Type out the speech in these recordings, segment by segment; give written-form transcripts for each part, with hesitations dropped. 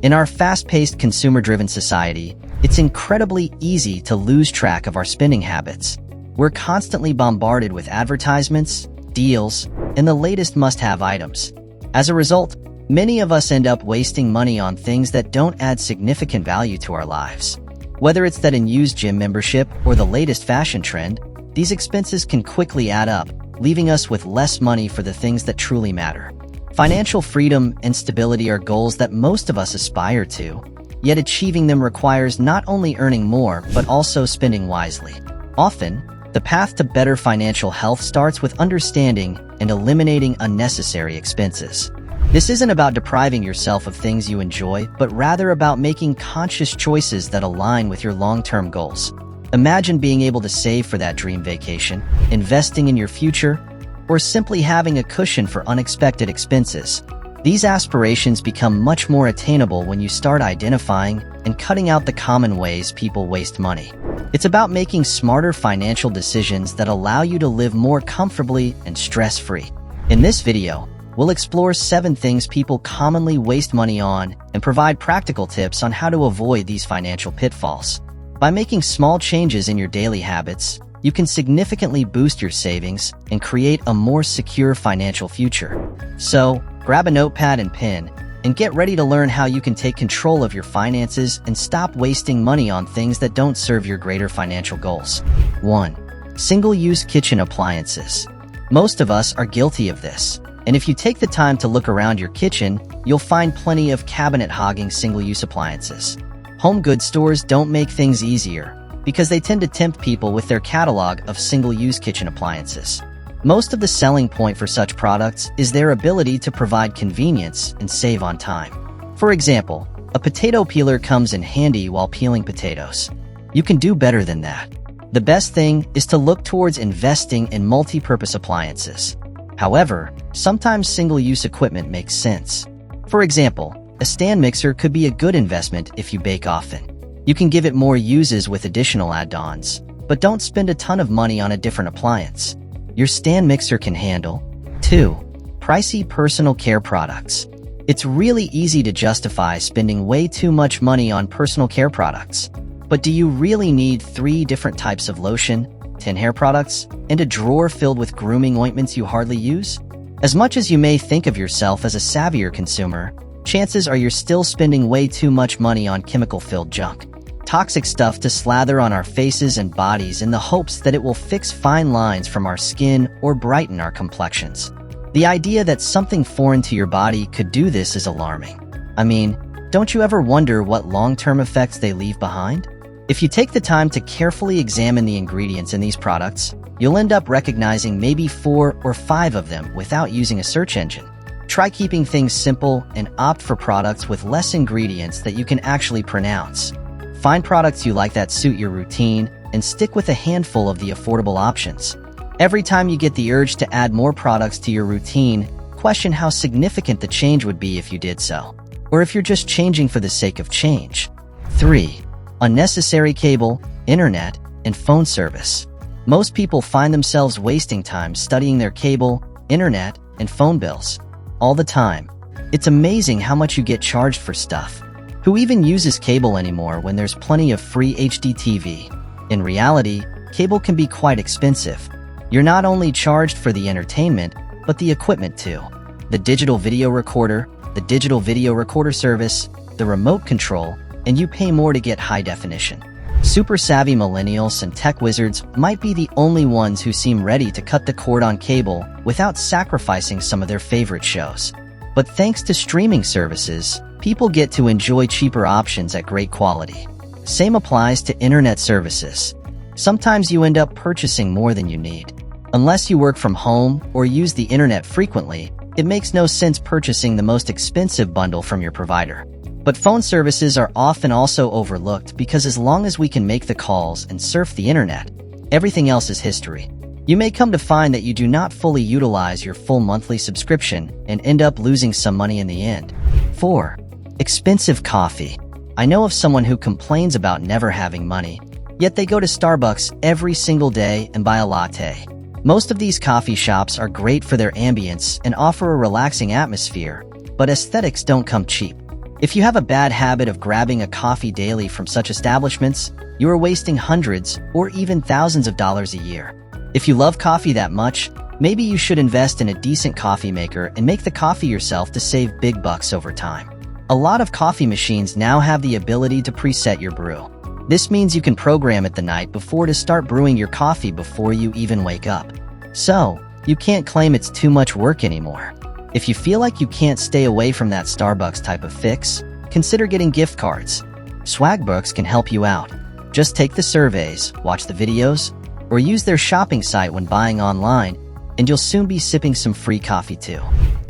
In our fast-paced, consumer-driven society, it's incredibly easy to lose track of our spending habits. We're constantly bombarded with advertisements, deals, and the latest must-have items. As a result, many of us end up wasting money on things that don't add significant value to our lives. Whether it's that unused gym membership or the latest fashion trend, these expenses can quickly add up, leaving us with less money for the things that truly matter. Financial freedom and stability are goals that most of us aspire to, yet achieving them requires not only earning more but also spending wisely. Often, the path to better financial health starts with understanding and eliminating unnecessary expenses. This isn't about depriving yourself of things you enjoy, but rather about making conscious choices that align with your long-term goals. Imagine being able to save for that dream vacation, investing in your future, or simply having a cushion for unexpected expenses. These aspirations become much more attainable when you start identifying and cutting out the common ways people waste money. It's about making smarter financial decisions that allow you to live more comfortably and stress-free. In this video, we'll explore 7 things people commonly waste money on and provide practical tips on how to avoid these financial pitfalls. By making small changes in your daily habits, you can significantly boost your savings and create a more secure financial future. So, grab a notepad and pen and get ready to learn how you can take control of your finances and stop wasting money on things that don't serve your greater financial goals. 1. Single-use kitchen appliances. Most of us are guilty of this, and if you take the time to look around your kitchen, you'll find plenty of cabinet-hogging single-use appliances. Home goods stores don't make things easier because they tend to tempt people with their catalog of single-use kitchen appliances. Most of the selling point for such products is their ability to provide convenience and save on time. For example, a potato peeler comes in handy while peeling potatoes. You can do better than that. The best thing is to look towards investing in multi-purpose appliances. However, sometimes single-use equipment makes sense. For example, a stand mixer could be a good investment if you bake often. You can give it more uses with additional add-ons, but don't spend a ton of money on a different appliance. Your stand mixer can handle. 2. Pricey personal care products. It's really easy to justify spending way too much money on personal care products. But do you really need 3 different types of lotion, 10 hair products, and a drawer filled with grooming ointments you hardly use? As much as you may think of yourself as a savvier consumer, chances are you're still spending way too much money on chemical-filled junk. Toxic stuff to slather on our faces and bodies in the hopes that it will fix fine lines from our skin or brighten our complexions. The idea that something foreign to your body could do this is alarming. I mean, don't you ever wonder what long-term effects they leave behind? If you take the time to carefully examine the ingredients in these products, you'll end up recognizing maybe 4 or 5 of them without using a search engine. Try keeping things simple and opt for products with less ingredients that you can actually pronounce. Find products you like that suit your routine and stick with a handful of the affordable options. Every time you get the urge to add more products to your routine, question how significant the change would be if you did so, or if you're just changing for the sake of change. 3. Unnecessary cable, internet, and phone service. Most people find themselves wasting time studying their cable, internet, and phone bills all the time. It's amazing how much you get charged for stuff. Who even uses cable anymore when there's plenty of free HD TV? In reality, cable can be quite expensive. You're not only charged for the entertainment, but the equipment too. The digital video recorder service, the remote control, and you pay more to get high definition. Super savvy millennials and tech wizards might be the only ones who seem ready to cut the cord on cable without sacrificing some of their favorite shows. But thanks to streaming services, people get to enjoy cheaper options at great quality. Same applies to internet services. Sometimes you end up purchasing more than you need. Unless you work from home or use the internet frequently, it makes no sense purchasing the most expensive bundle from your provider. But phone services are often also overlooked because as long as we can make the calls and surf the internet, everything else is history. You may come to find that you do not fully utilize your full monthly subscription and end up losing some money in the end. 4. Expensive coffee. I know of someone who complains about never having money, yet they go to Starbucks every single day and buy a latte. Most of these coffee shops are great for their ambience and offer a relaxing atmosphere, but aesthetics don't come cheap. If you have a bad habit of grabbing a coffee daily from such establishments, you are wasting hundreds or even thousands of dollars a year. If you love coffee that much, maybe you should invest in a decent coffee maker and make the coffee yourself to save big bucks over time. A lot of coffee machines now have the ability to preset your brew. This means you can program it the night before to start brewing your coffee before you even wake up. So, you can't claim it's too much work anymore. If you feel like you can't stay away from that Starbucks type of fix, consider getting gift cards. Swagbooks can help you out. Just take the surveys, watch the videos, or use their shopping site when buying online, and you'll soon be sipping some free coffee too.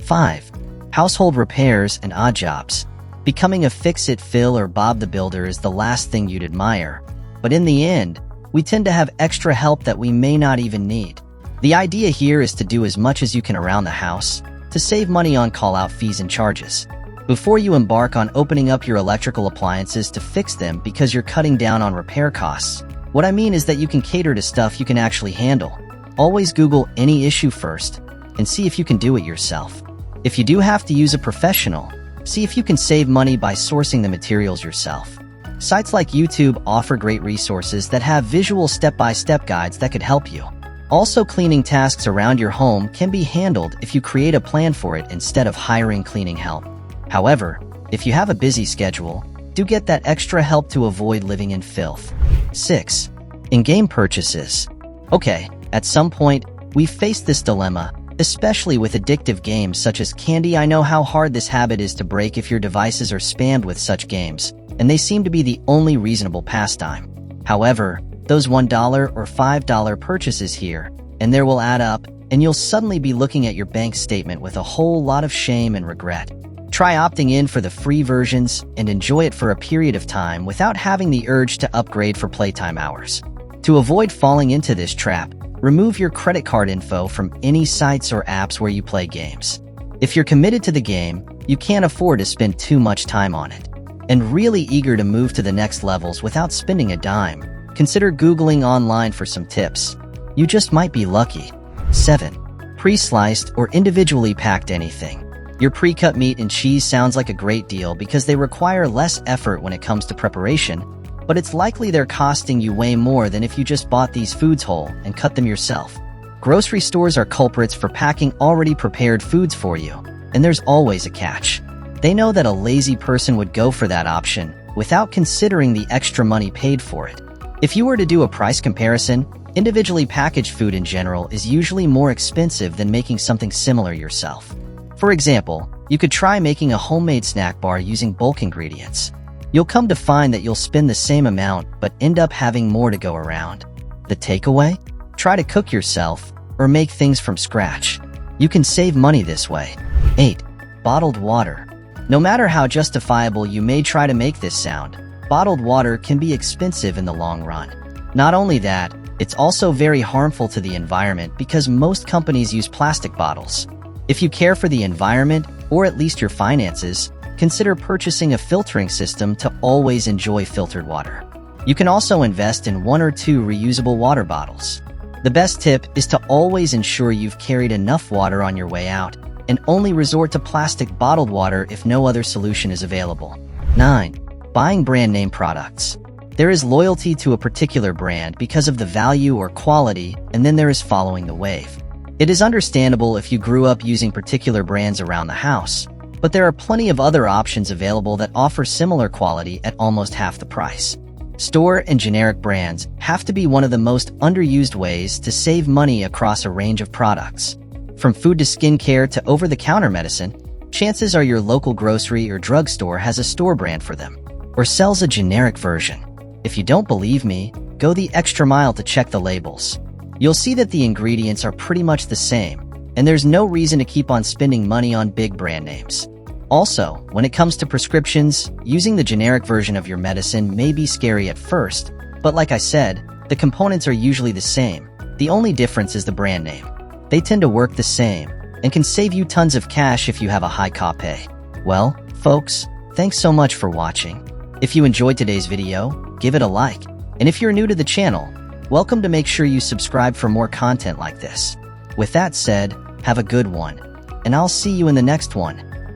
5. Household repairs and odd jobs. Becoming a fix-it Phil or Bob the Builder is the last thing you'd admire, but in the end, we tend to have extra help that we may not even need. The idea here is to do as much as you can around the house to save money on call-out fees and charges. Before you embark on opening up your electrical appliances to fix them because you're cutting down on repair costs, what I mean is that you can cater to stuff you can actually handle. Always Google any issue first and see if you can do it yourself. If you do have to use a professional, see if you can save money by sourcing the materials yourself. Sites like YouTube offer great resources that have visual step-by-step guides that could help you. Also, cleaning tasks around your home can be handled if you create a plan for it instead of hiring cleaning help. However, if you have a busy schedule, do get that extra help to avoid living in filth. 6. In-game purchases. Okay, at some point, we've faced this dilemma, especially with addictive games such as candy. I know how hard this habit is to break if your devices are spammed with such games, and they seem to be the only reasonable pastime. However, those $1 or $5 purchases here and there will add up, and you'll suddenly be looking at your bank statement with a whole lot of shame and regret. Try opting in for the free versions and enjoy it for a period of time without having the urge to upgrade for playtime hours. To avoid falling into this trap, remove your credit card info from any sites or apps where you play games. If you're committed to the game, you can't afford to spend too much time on it. And really eager to move to the next levels without spending a dime, consider Googling online for some tips. You just might be lucky. 7. Pre-sliced or individually packed anything. Your pre-cut meat and cheese sounds like a great deal because they require less effort when it comes to preparation, but it's likely they're costing you way more than if you just bought these foods whole and cut them yourself. Grocery stores are culprits for packing already prepared foods for you, and there's always a catch. They know that a lazy person would go for that option without considering the extra money paid for it. If you were to do a price comparison, individually packaged food in general is usually more expensive than making something similar yourself. For example, you could try making a homemade snack bar using bulk ingredients. You'll come to find that you'll spend the same amount but end up having more to go around. The takeaway? Try to cook yourself or make things from scratch. You can save money this way. 8. Bottled water. No matter how justifiable you may try to make this sound, bottled water can be expensive in the long run. Not only that, it's also very harmful to the environment because most companies use plastic bottles. If you care for the environment, or at least your finances, consider purchasing a filtering system to always enjoy filtered water. You can also invest in 1 or 2 reusable water bottles. The best tip is to always ensure you've carried enough water on your way out, and only resort to plastic bottled water if no other solution is available. 9. Buying brand name products. There is loyalty to a particular brand because of the value or quality, and then there is following the wave. It is understandable if you grew up using particular brands around the house, but there are plenty of other options available that offer similar quality at almost half the price. Store and generic brands have to be one of the most underused ways to save money across a range of products. From food to skincare to over-the-counter medicine, chances are your local grocery or drugstore has a store brand for them, or sells a generic version. If you don't believe me, go the extra mile to check the labels. You'll see that the ingredients are pretty much the same, and there's no reason to keep on spending money on big brand names. Also, when it comes to prescriptions, using the generic version of your medicine may be scary at first, but like I said, the components are usually the same. The only difference is the brand name. They tend to work the same, and can save you tons of cash if you have a high copay. Well, folks, thanks so much for watching. If you enjoyed today's video, give it a like. And if you're new to the channel, welcome to make sure you subscribe for more content like this. With that said, have a good one, and I'll see you in the next one.